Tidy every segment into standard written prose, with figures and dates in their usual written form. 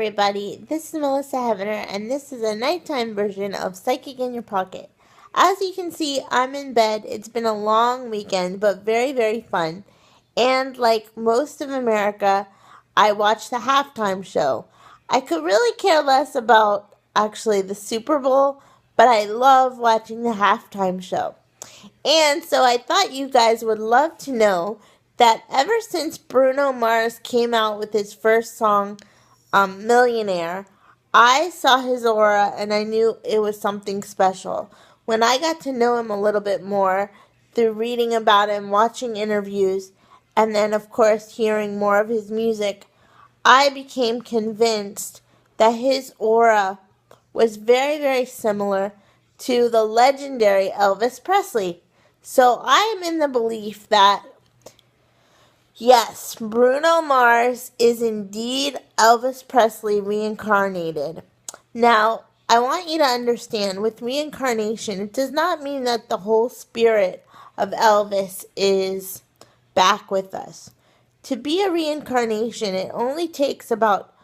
everybody, this is Melissa Hevenor, and this is a nighttime version of Psychic in Your Pocket. As you can see, I'm in bed. It's been a long weekend, but very, very fun. And like most of America, I watched the halftime show. I could really care less about actually the Super Bowl, but I love watching the halftime show. And so I thought you guys would love to know that ever since Bruno Mars came out with his first song, Millionaire, I saw his aura and I knew it was something special. When I got to know him a little bit more through reading about him, watching interviews, and then, of course, hearing more of his music, I became convinced that his aura was very, very similar to the legendary Elvis Presley. So I am in the belief that yes, Bruno Mars is indeed Elvis Presley reincarnated. Now, I want you to understand with reincarnation, it does not mean that the whole spirit of Elvis is back with us. To be a reincarnation, it only takes about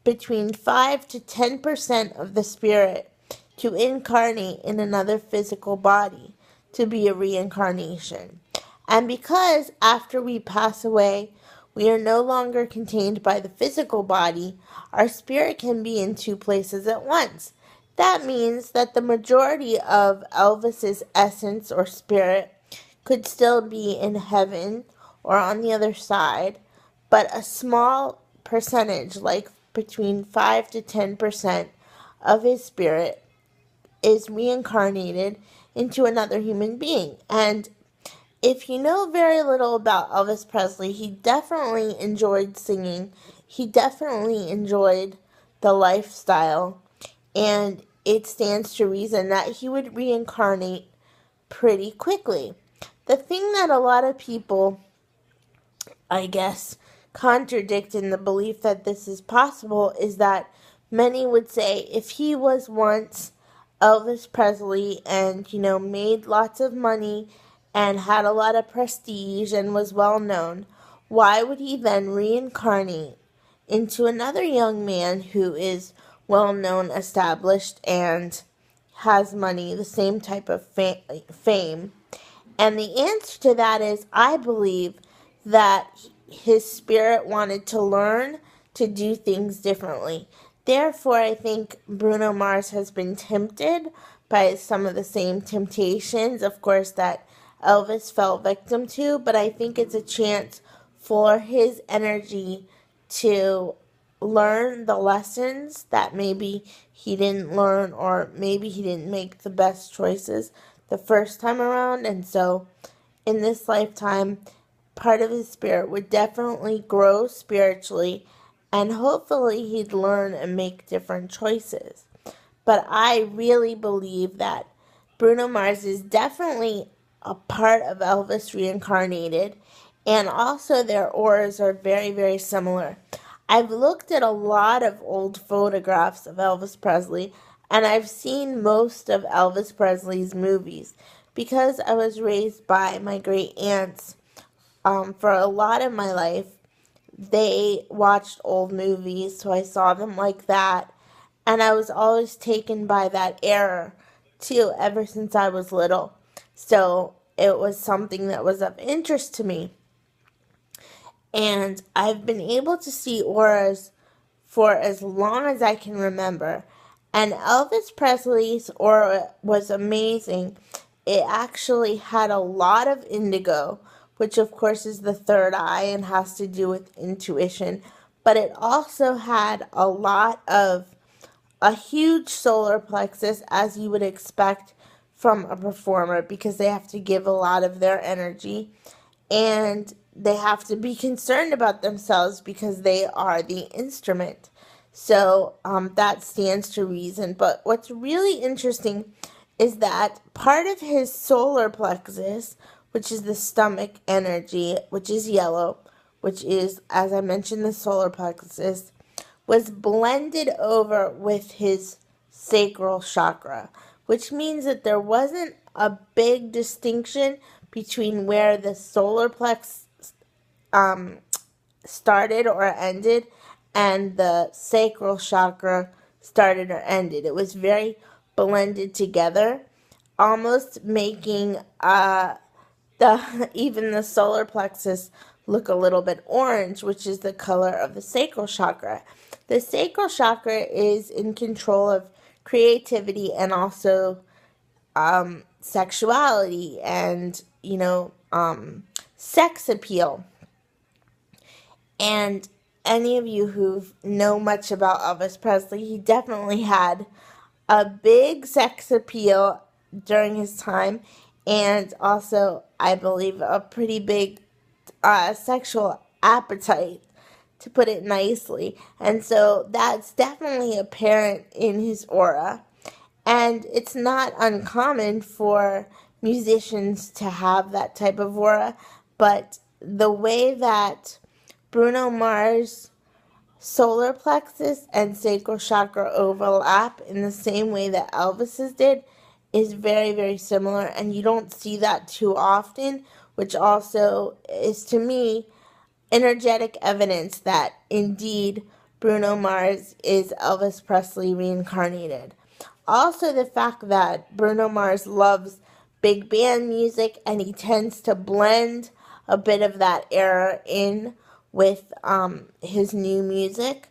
between 5 to 10% of the spirit to incarnate in another physical body to be a reincarnation. And because after we pass away, we are no longer contained by the physical body, our spirit can be in two places at once. That means that the majority of Elvis's essence or spirit could still be in heaven or on the other side, but a small percentage, like between 5 to 10% of his spirit, is reincarnated into another human being. And if you know very little about Elvis Presley, he definitely enjoyed singing. He definitely enjoyed the lifestyle. And it stands to reason that he would reincarnate pretty quickly. The thing that a lot of people, I guess, contradict in the belief that this is possible is that many would say if he was once Elvis Presley and, made lots of money and had a lot of prestige and was well known, why would he then reincarnate into another young man who is well known, established, and has money, the same type of fame? And the answer to that is I believe that his spirit wanted to learn to do things differently. Therefore, I think Bruno Mars has been tempted by some of the same temptations, of course, that Elvis fell victim to, but I think it's a chance for his energy to learn the lessons that maybe he didn't learn, or maybe he didn't make the best choices the first time around. And so in this lifetime, part of his spirit would definitely grow spiritually, and hopefully he'd learn and make different choices. But I really believe that Bruno Mars is definitely a part of Elvis reincarnated, and also their auras are very, very similar. I've looked at a lot of old photographs of Elvis Presley, and I've seen most of Elvis Presley's movies because I was raised by my great aunts. For a lot of my life, they watched old movies, so I saw them like that. And I was always taken by that era, too, ever since I was little. So it was something that was of interest to me. And I've been able to see auras for as long as I can remember. And Elvis Presley's aura was amazing. It actually had a lot of indigo, which of course is the third eye and has to do with intuition. But it also had a huge solar plexus, as you would expect from a performer, because they have to give a lot of their energy. And they have to be concerned about themselves because they are the instrument. So that stands to reason. But what's really interesting is that part of his solar plexus, which is the stomach energy, which is yellow, which is, as I mentioned, the solar plexus, was blended over with his sacral chakra, which means that there wasn't a big distinction between where the solar plexus started or ended and the sacral chakra started or ended. It was very blended together, almost making the even the solar plexus look a little bit orange, which is the color of the sacral chakra. The sacral chakra is in control of creativity and also sexuality and sex appeal. And any of you who know much about Elvis Presley, he definitely had a big sex appeal during his time, and also, I believe, a pretty big sexual appetite, to put it nicely. And so that's definitely apparent in his aura. And it's not uncommon for musicians to have that type of aura, but the way that Bruno Mars' solar plexus and sacral chakra overlap in the same way that Elvis's did is very, very similar, and you don't see that too often, which also is, to me, energetic evidence that indeed Bruno Mars is Elvis Presley reincarnated. Also, the fact that Bruno Mars loves big band music and he tends to blend a bit of that era in with his new music,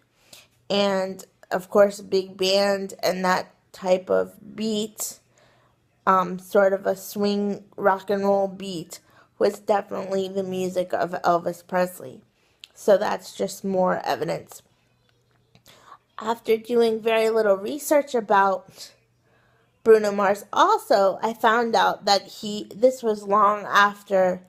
and of course, big band and that type of beat, sort of a swing rock and roll beat, was definitely the music of Elvis Presley. So that's just more evidence. After doing very little research about Bruno Mars, also, I found out that this was long after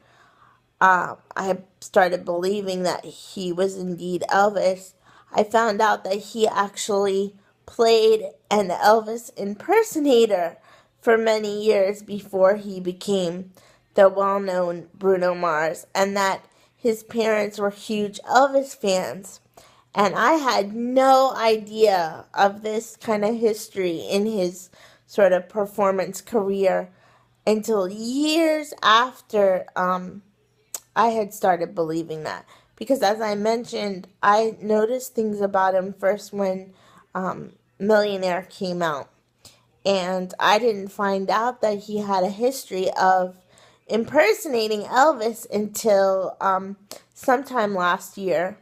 I started believing that he was indeed Elvis. I found out that he actually played an Elvis impersonator for many years before he became the well-known Bruno Mars, and that his parents were huge Elvis fans. And I had no idea of this kind of history in his sort of performance career until years after I had started believing that. Because as I mentioned, I noticed things about him first when Millionaire came out. And I didn't find out that he had a history of impersonating Elvis until sometime last year.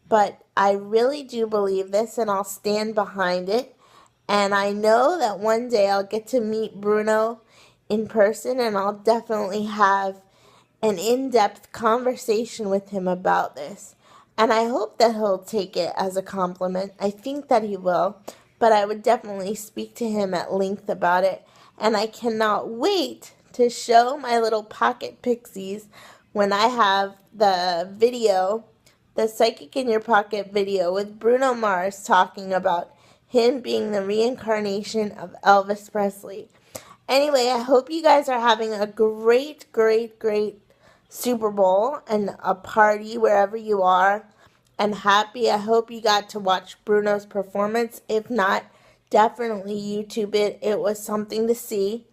But I really do believe this, and I'll stand behind it. And I know that one day I'll get to meet Bruno in person, and I'll definitely have an in-depth conversation with him about this. And I hope that he'll take it as a compliment. I think that he will, but I would definitely speak to him at length about it. And I cannot wait to show my little pocket pixies when I have the video, the Psychic in Your Pocket video with Bruno Mars talking about him being the reincarnation of Elvis Presley. Anyway, I hope you guys are having a great, great, great Super Bowl and a party wherever you are, and happy. I hope you got to watch Bruno's performance. If not, definitely YouTube it. It was something to see.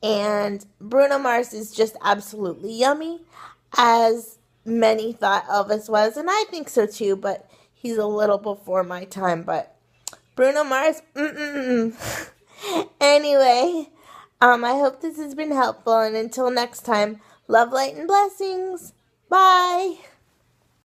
And Bruno Mars is just absolutely yummy, as many thought Elvis was, and I think so too, but he's a little before my time. But Bruno Mars, Anyway, I hope this has been helpful, and until next time, love, light, and blessings. Bye.